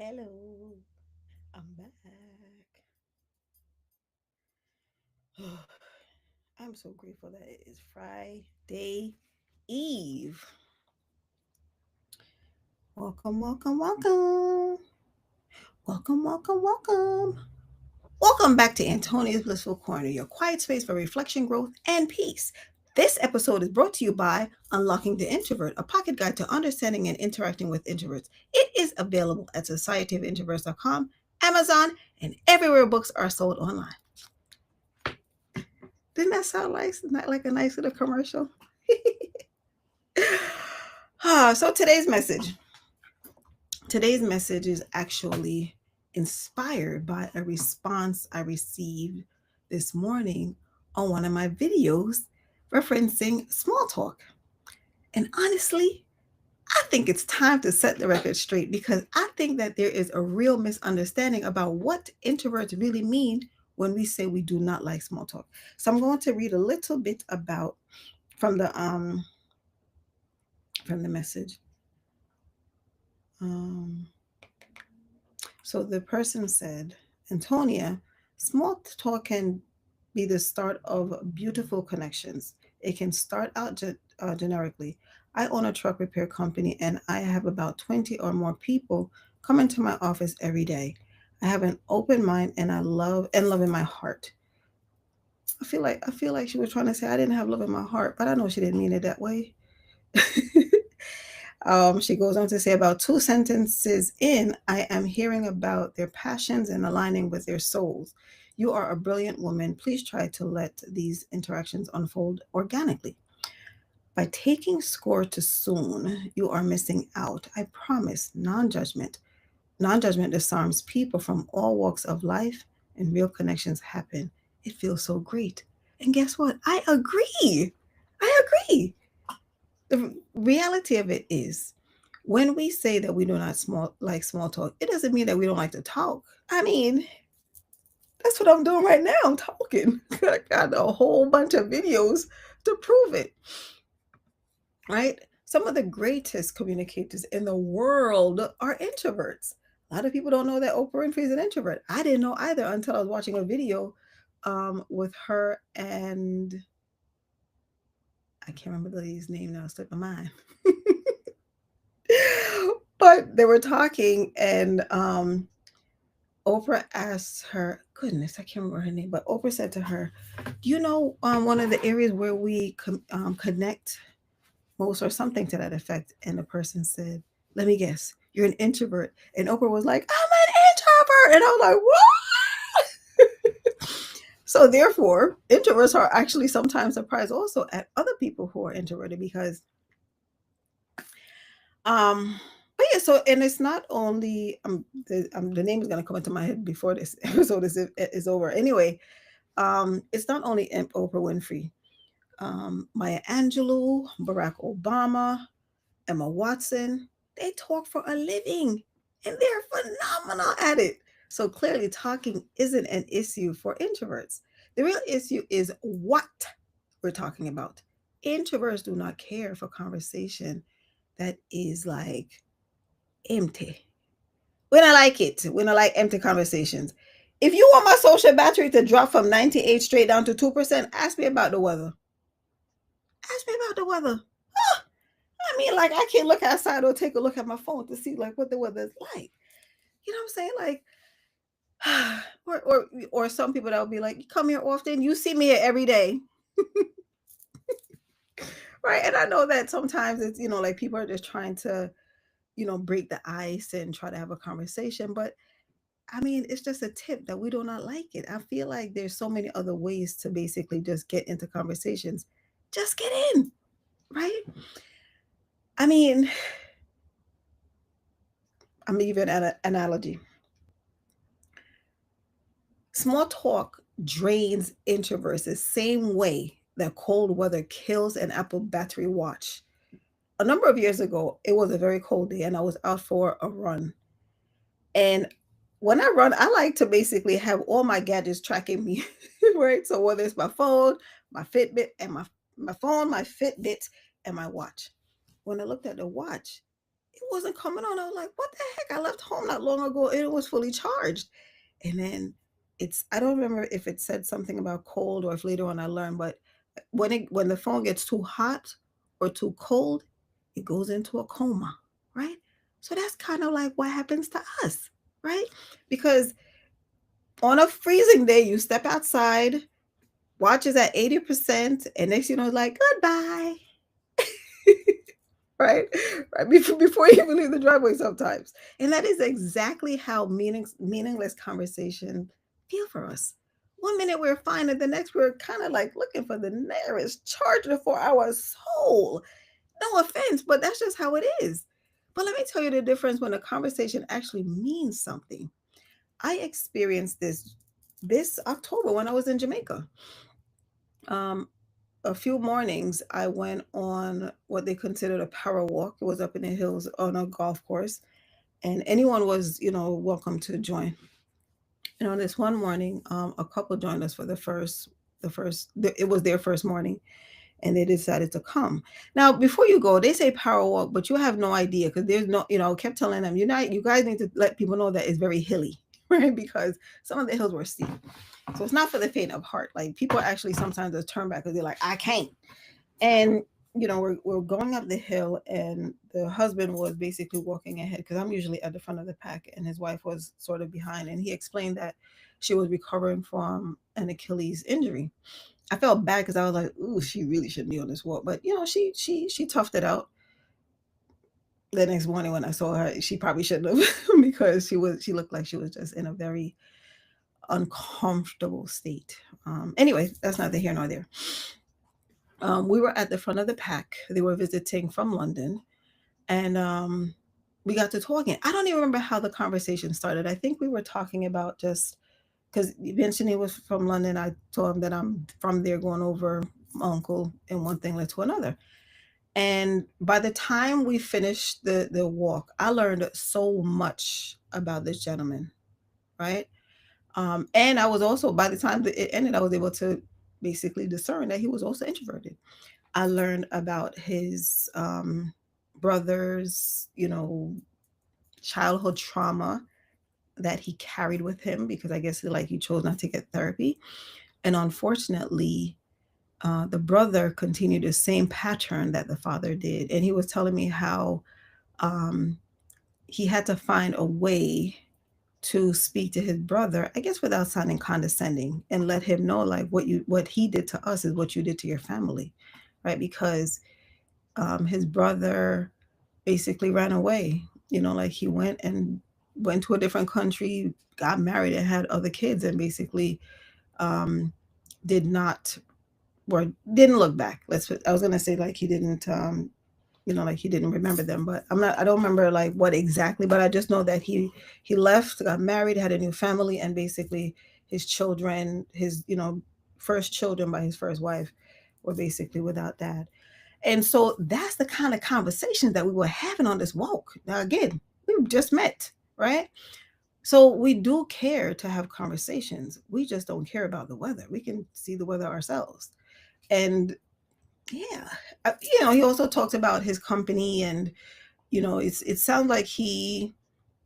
Hello, I'm back. I'm so grateful that it is Friday Eve. Welcome, welcome, welcome. Welcome, welcome, welcome. Welcome back to Antonia's Blissful Corner, your quiet space for reflection, growth, and peace. This episode is brought to you by Unlocking the Introvert, a pocket guide to understanding and interacting with introverts. It is available at societyofintroverts.com, Amazon, and everywhere books are sold online. Didn't that sound nice? Not like a nice little commercial? So today's message. Today's message is actually inspired by a response I received this morning on one of my videos referencing small talk. And honestly, I think it's time to set the record straight because I think that there is a real misunderstanding about what introverts really mean when we say we do not like small talk. So I'm going to read a little bit about from the message. Um, so the person said, Antonia, small talk can be the start of beautiful connections. It can start out generically. I own a truck repair company and I have about 20 or more people come into my office every day. I have an open mind and I love in my heart. I feel like she was trying to say I didn't have love in my heart, but I know she didn't mean it that way. She goes on to say about two sentences in, I am hearing about their passions and aligning with their souls. You are a brilliant woman. Please try to let these interactions unfold organically. By taking score too soon, you are missing out. I promise, non-judgment. Non-judgment disarms people from all walks of life and real connections happen. It feels so great. And guess what? I agree. I agree. The reality of it is when we say that we do not small talk, it doesn't mean that we don't like to talk. I mean, that's what I'm doing right now. I'm talking. I got a whole bunch of videos to prove it, right? Some of the greatest communicators in the world are introverts. A lot of people don't know that Oprah Winfrey is an introvert. I didn't know either until I was watching a video with her and I can't remember the lady's name now. It slipped my mind. But they were talking and Oprah asked her, goodness, I can't remember her name, but Oprah said to her, do you know one of the areas where we connect most or something to that effect? And the person said, let me guess, you're an introvert. And Oprah was like, I'm an introvert. And I was like, what? So therefore, introverts are actually sometimes surprised also at other people who are introverted because Um, but yeah, so and it's not only the name is gonna come into my head before this episode is over. Anyway, it's not only Oprah Winfrey, Maya Angelou, Barack Obama, Emma Watson. They talk for a living, and they're phenomenal at it. So clearly, talking isn't an issue for introverts. The real issue is what we're talking about. Introverts do not care for conversation that is like empty. We don't like it. We don't like empty conversations. If you want my social battery to drop from 98 straight down to 2%, ask me about the weather. Ask me about the weather. Huh. I mean, like, I can't look outside or take a look at my phone to see like what the weather is like. You know what I'm saying? Like, or some people that will be like, you come here often, you see me here every day. Right. And I know that sometimes it's, like people are just trying to, break the ice and try to have a conversation. But I mean, it's just a tip that we do not like it. I feel like there's so many other ways to basically just get into conversations. Just get in, right? I mean, I'm even at an analogy. Small talk drains introverts the same way that cold weather kills an Apple battery watch. A number of years ago, it was a very cold day and I was out for a run. And when I run, I like to basically have all my gadgets tracking me, right? So whether it's my phone, my Fitbit, and my phone, my Fitbit, and my watch. When I looked at the watch, it wasn't coming on. I was like, what the heck? I left home not long ago and it was fully charged. And then I don't remember if it said something about cold or if later on I learned, but when the phone gets too hot or too cold, it goes into a coma, right? So that's kind of like what happens to us, right? Because on a freezing day, you step outside, watch is at 80%, and next you know, like, goodbye, right? Right before you even leave the driveway sometimes. And that is exactly how meaningless conversation feel for us. One minute we're fine, and the next we're kind of like looking for the nearest charger for our soul. No offense, but that's just how it is. But let me tell you the difference when a conversation actually means something. I experienced this October when I was in Jamaica. Um, a few mornings I went on what they considered a power walk. It was up in the hills on a golf course, and anyone was, welcome to join. And on this one morning, a couple joined us for it was their first morning, and they decided to come. Now, before you go, they say power walk, but you have no idea because there's no, kept telling them, you guys need to let people know that it's very hilly, right? Because some of the hills were steep. So it's not for the faint of heart. Like people actually sometimes just turn back because they're like, I can't. And we're going up the hill, and the husband was basically walking ahead because I'm usually at the front of the pack, and his wife was sort of behind. And he explained that she was recovering from an Achilles injury. I felt bad because I was like, "Ooh, she really shouldn't be on this walk," but she toughed it out. The next morning when I saw her, she probably shouldn't have because she looked like she was just in a very uncomfortable state. Anyway, that's neither here nor there. We were at the front of the pack. They were visiting from London, and we got to talking. I don't even remember how the conversation started. I think we were talking about just because you mentioned he was from London. I told him that I'm from there, going over my uncle, and one thing led to another. And by the time we finished the walk, I learned so much about this gentleman, right? And I was also, by the time that it ended, I was able to basically discern that he was also introverted. I learned about his brother's, childhood trauma that he carried with him because I guess he chose not to get therapy, and unfortunately, the brother continued the same pattern that the father did, and he was telling me how um, he had to find a way to speak to his brother, I guess without sounding condescending, and let him know like what he did to us is what you did to your family, right? Because his brother basically ran away. Like he went to a different country, got married, and had other kids, and basically um, did not or didn't look back. I was gonna say like he didn't like he didn't remember them, but I don't remember like what exactly, but I just know that he left, got married, had a new family, and basically his children, his first children by his first wife, were basically without dad. And so that's the kind of conversations that we were having on this walk. Now again, we just met, right? So we do care to have conversations. We just don't care about the weather. We can see the weather ourselves. And yeah, he also talked about his company, and it sounds like he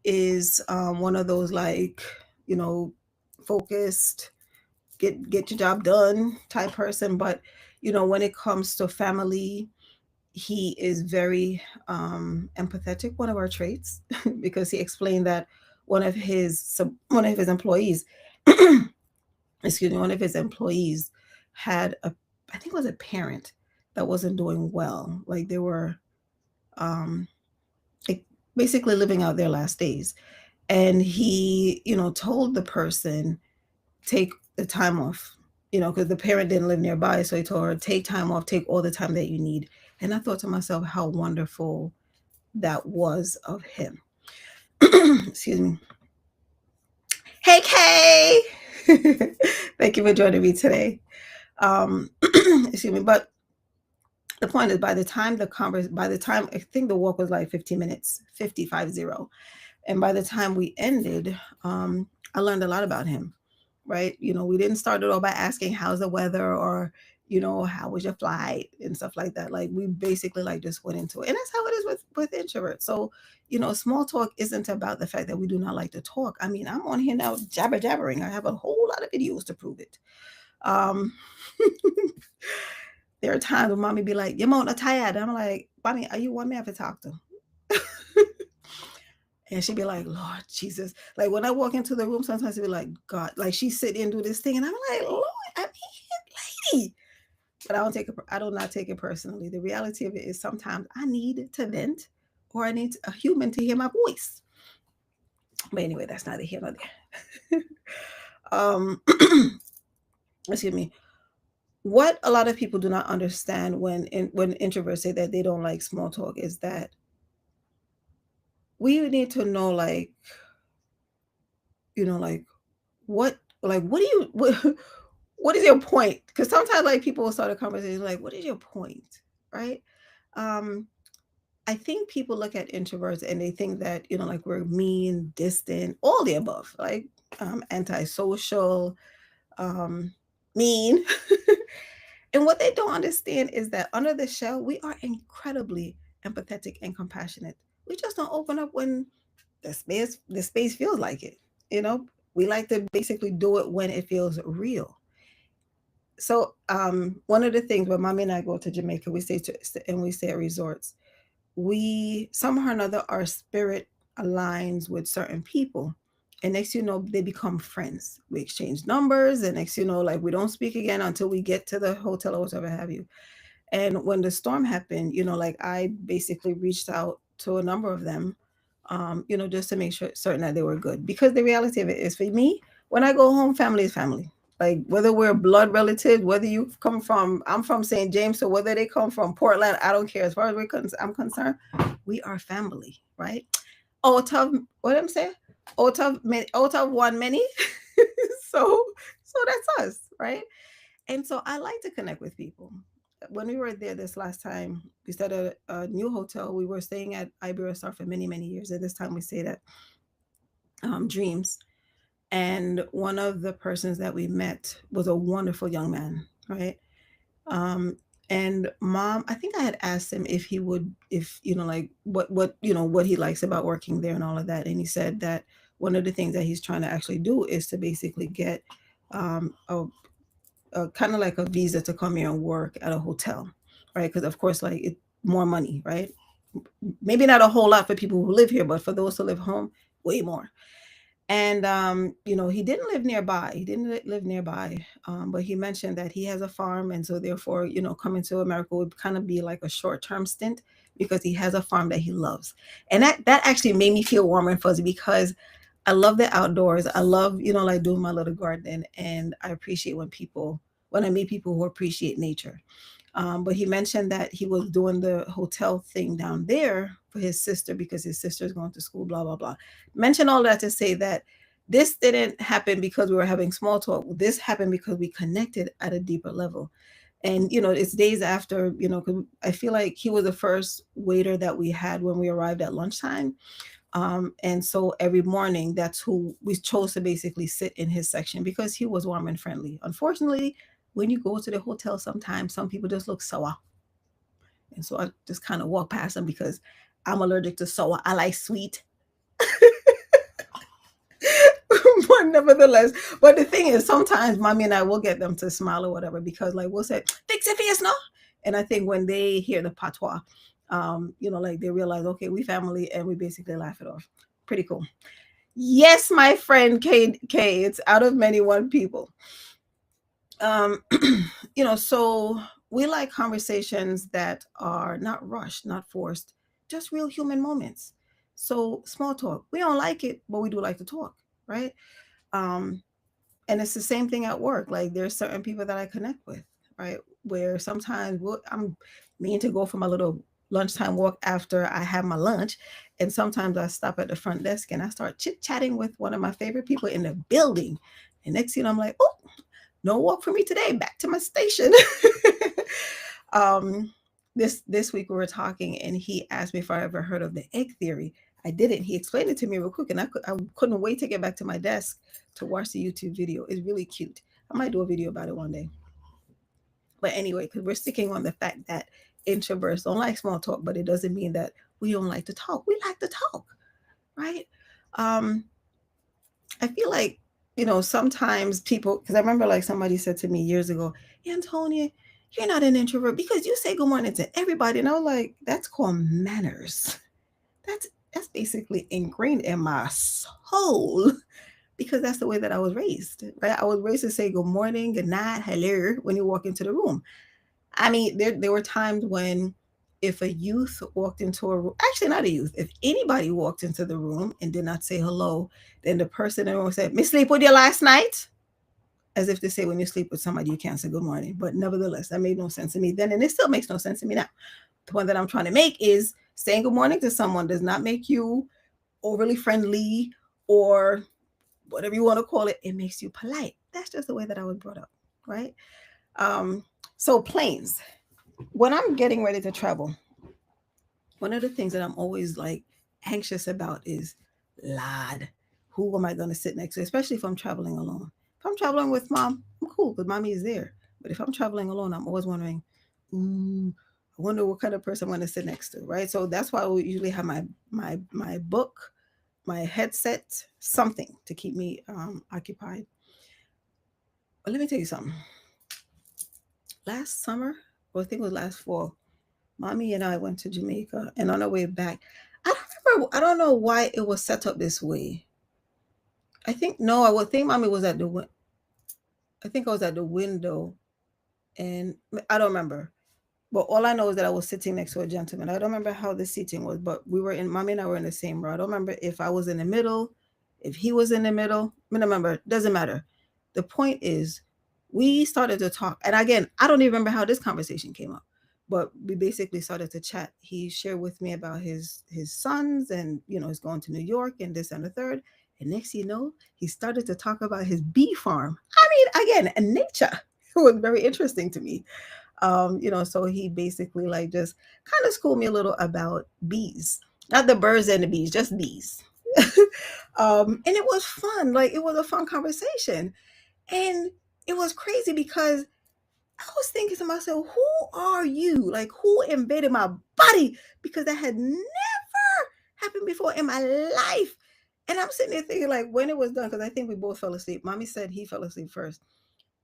is one of those like you know focused, get your job done type person. But when it comes to family, he is very empathetic. One of our traits, because he explained that one of his employees, excuse me, one of his employees had I think it was a parent that wasn't doing well. Like they were um, like basically living out their last days, and he told the person, take the time off, because the parent didn't live nearby, so he told her, take time off, take all the time that you need. And I thought to myself how wonderful that was of him. Excuse me. Hey Kay. Thank you for joining me today. Excuse me. But the point is, by the time I think the walk was like 15 minutes, 55 0, and by the time we ended, I learned a lot about him. Right? We didn't start it all by asking how's the weather or how was your flight and stuff like that. Like we basically like just went into it. And that's how it is with introverts. So, small talk isn't about the fact that we do not like to talk. I mean, I'm on here now jabbering. I have a whole lot of videos to prove it. Um there are times when mommy be like, "You're not tired." I'm like, "Mommy, are you want me to talk to?" And she'd be like, "Lord Jesus." Like when I walk into the room, sometimes she'd be like, "God," like she sit and do this thing, and I'm like, "Lord, I'm here, lady." But I do not take it personally. The reality of it is sometimes I need to vent or I need a human to hear my voice. But anyway, that's neither here nor there. um, excuse me. What a lot of people do not understand when introverts say that they don't like small talk is that we need to know, like, like what what do you what is your point? Because sometimes like people will start a conversation like, what is your point, right? um I think people look at introverts and they think that, like we're mean, distant, all the above, like antisocial, um, mean. And what they don't understand is that under the shell, we are incredibly empathetic and compassionate. We just don't open up when the space feels like it. You know, we like to basically do it when it feels real. So one of the things when mommy and I go to Jamaica, we stay at resorts, we somehow or another our spirit aligns with certain people, and next they become friends. We exchange numbers, and next like we don't speak again until we get to the hotel or whatever have you. And when the storm happened, like I basically reached out to a number of them, just to make sure certain that they were good, because the reality of it is, for me, when I go home, family is family. Like whether we're blood relatives, whether you come from, I'm from St. James, so whether they come from Portland, I don't care. As far as I'm concerned, we are family, right? Out of what I'm saying, out of one many. So that's us, right? And so I like to connect with people. When we were there this last time, we stayed at a new hotel. We were staying at Iberostar for many, many years. And this time we stayed at Dreams. And one of the persons that we met was a wonderful young man, right? Um, and mom, I think I had asked him if he would, if like what he likes about working there and all of that. And he said that one of the things that he's trying to actually do is to basically get a kind of like a visa to come here and work at a hotel, right? Because of course, like more money, right? Maybe not a whole lot for people who live here, but for those who live home, way more. And he didn't live nearby. He didn't live nearby, but he mentioned that he has a farm, and so therefore, coming to America would kind of be like a short-term stint because he has a farm that he loves, and that actually made me feel warm and fuzzy because I love the outdoors. I love, like doing my little garden, and I appreciate when I meet people who appreciate nature. But he mentioned that he was doing the hotel thing down there for his sister because his sister's going to school, blah, blah, blah. Mention all that to say that this didn't happen because we were having small talk. This happened because we connected at a deeper level. And, it's days after, 'cause I feel like he was the first waiter that we had when we arrived at lunchtime. And so every morning, that's who we chose to basically sit in his section because he was warm and friendly. Unfortunately, when you go to the hotel, sometimes some people just look sour. And so I just kind of walk past them because I'm allergic to sour. I like sweet. But nevertheless, but the thing is, sometimes mommy and I will get them to smile or whatever because, like, we'll say, fix your face, no? And I think when they hear the patois, like they realize, okay, we family, and we basically laugh it off. Pretty cool. Yes, my friend K, it's out of many one people. Um, so we like conversations that are not rushed, not forced, just real human moments. So small talk, we don't like it, but we do like to talk, right? Um, and it's the same thing at work. Like there's certain people that I connect with, right? Where sometimes I'm mean to go for my little lunchtime walk after I have my lunch, and sometimes I stop at the front desk and I start chit chatting with one of my favorite people in the building. And next thing I'm like, oh, no walk for me today. Back to my station. um, this week we were talking, and he asked me if I ever heard of the egg theory. I didn't. He explained it to me real quick, and I couldn't wait to get back to my desk to watch the YouTube video. It's really cute. I might do a video about it one day. But anyway, because we're sticking on the fact that introverts don't like small talk, but it doesn't mean that we don't like to talk. We like to talk, right? Um, I feel like, sometimes people, because I remember like somebody said to me years ago, Antonia, you're not an introvert because you say good morning to everybody. And I was like, that's called manners. That's basically ingrained in my soul because that's the way that I was raised, right? I was raised to say good morning, good night, hello when you walk into the room. I mean, there were times when if a youth walked into a room, actually not a youth, if anybody walked into the room and did not say hello, then the person in the room said, "Me sleep with you last night?" As if to say when you sleep with somebody, you can't say good morning. But nevertheless, that made no sense to me then, and it still makes no sense to me now. The point that I'm trying to make is saying good morning to someone does not make you overly friendly or whatever you want to call it. It makes you polite. That's just the way that I was brought up, right? Um, so planes. When I'm getting ready to travel, one of the things that I'm always like anxious about is, lad, who am I going to sit next to, especially if I'm traveling alone. If I'm traveling with mom, I'm cool because mommy is there. But if I'm traveling alone, I'm always wondering, I wonder what kind of person I'm going to sit next to, right? So that's why I will usually have my book, my headset, something to keep me occupied. But let me tell you something. Last summer, or I think it was last fall, mommy and I went to Jamaica, and on our way back, I don't remember. I don't know why it was set up this way. I think no, I would think mommy was at the. I think I was at the window, and I don't remember. But all I know is that I was sitting next to a gentleman. I don't remember how the seating was, but we were in. Mommy and I were in the same row. I don't remember if I was in the middle, if he was in the middle. I don't remember. Doesn't matter. The point is, we started to talk, and again, I don't even remember how this conversation came up. But we basically started to chat. He shared with me about his sons, and he's going to New York and this and the third. And next, he started to talk about his bee farm. I mean, again, and nature. It was very interesting to me. So he basically like just kind of schooled me a little about bees, not the birds and the bees, just bees. And it was fun. Like it was a fun conversation, and it was crazy because I was thinking to myself, who are you? Like who invaded my body? Because that had never happened before in my life. And I'm sitting there thinking, like, when it was done, because I think we both fell asleep. Mommy said he fell asleep first.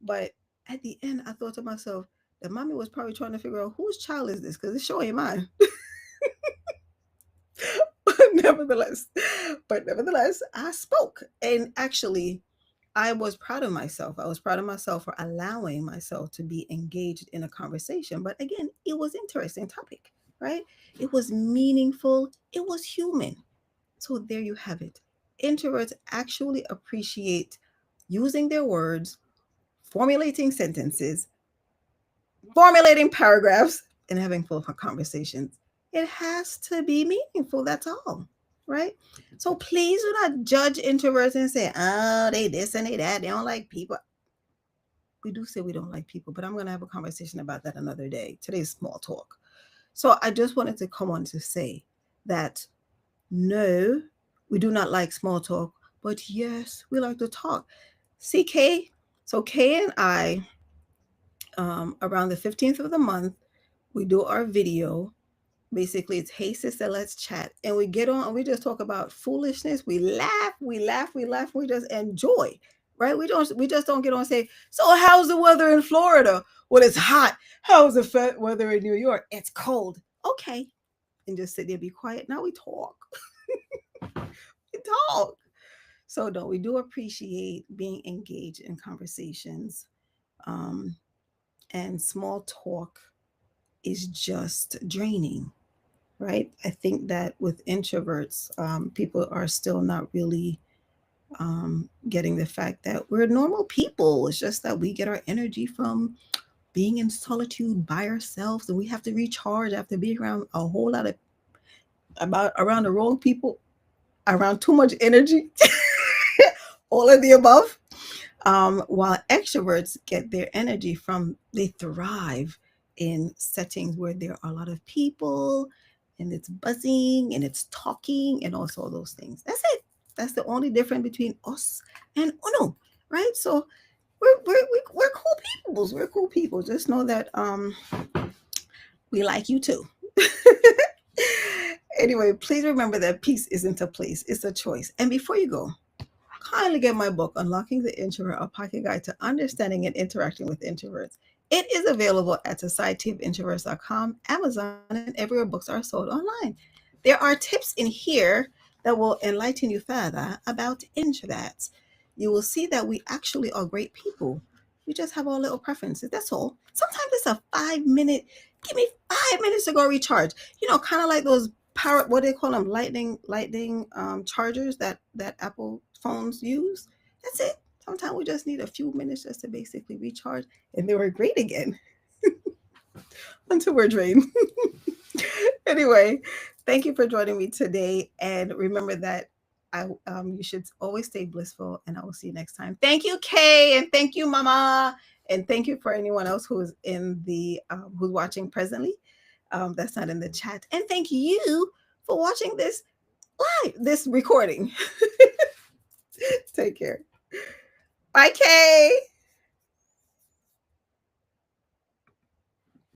But at the end, I thought to myself that mommy was probably trying to figure out whose child is this because it sure ain't mine. but nevertheless, but nevertheless, I spoke, and actually, I was proud of myself. I was proud of myself for allowing myself to be engaged in a conversation. But again, it was interesting topic, right? It was meaningful. It was human. So there you have it. Introverts actually appreciate using their words, formulating sentences, formulating paragraphs, and having full conversations. It has to be meaningful. That's all, right? So please do not judge introverts and say, oh, they this and they that. They don't like people. We do say we don't like people, but I'm going to have a conversation about that another day. Today's small talk. So I just wanted to come on to say that no, we do not like small talk, but yes, we like to talk. See, Kay? So Kay and I, around the 15th of the month, we do our video. Basically, it's hey sister, let's chat, and we get on and we just talk about foolishness. We laugh, we laugh, we laugh, we just enjoy, right? We just don't get on and say, so how's the weather in Florida? Well, it's hot. How's the weather in New York? It's cold. Okay, and just sit there, be quiet. Now we talk. We talk. So no, we do appreciate being engaged in conversations, um, and small talk is just draining, right? I think that with introverts, people are still not really getting the fact that we're normal people. It's just that we get our energy from being in solitude by ourselves, and we have to recharge after being around a whole lot of about around the wrong people, around too much energy, all of the above. While extroverts get their energy from, they thrive in settings where there are a lot of people and it's buzzing and it's talking and also those things. That's it. That's the only difference between us and Uno, right? So we're cool people. We're cool people. Just know that we like you too. Anyway, please remember that peace isn't a place, it's a choice. And before you go, kindly get my book, Unlocking the Introvert, a pocket guide to understanding and interacting with introverts. It is available at societyofintroverts.com, Amazon, and everywhere books are sold online. There are tips in here that will enlighten you further about introverts. You will see that we actually are great people. We just have our little preferences. That's all. Sometimes it's a 5 minute, give me 5 minutes to go recharge. Kind of like those power, what do they call them, lightning chargers that Apple phones use. That's it. Sometimes we just need a few minutes just to basically recharge, and then we're great again until we're drained. Anyway, thank you for joining me today, and remember that you should always stay blissful, and I will see you next time. Thank you, Kay, and thank you, Mama, and thank you for anyone else who's in the who's watching presently. That's not in the chat, and thank you for watching this this recording. Take care. Bye, Kay.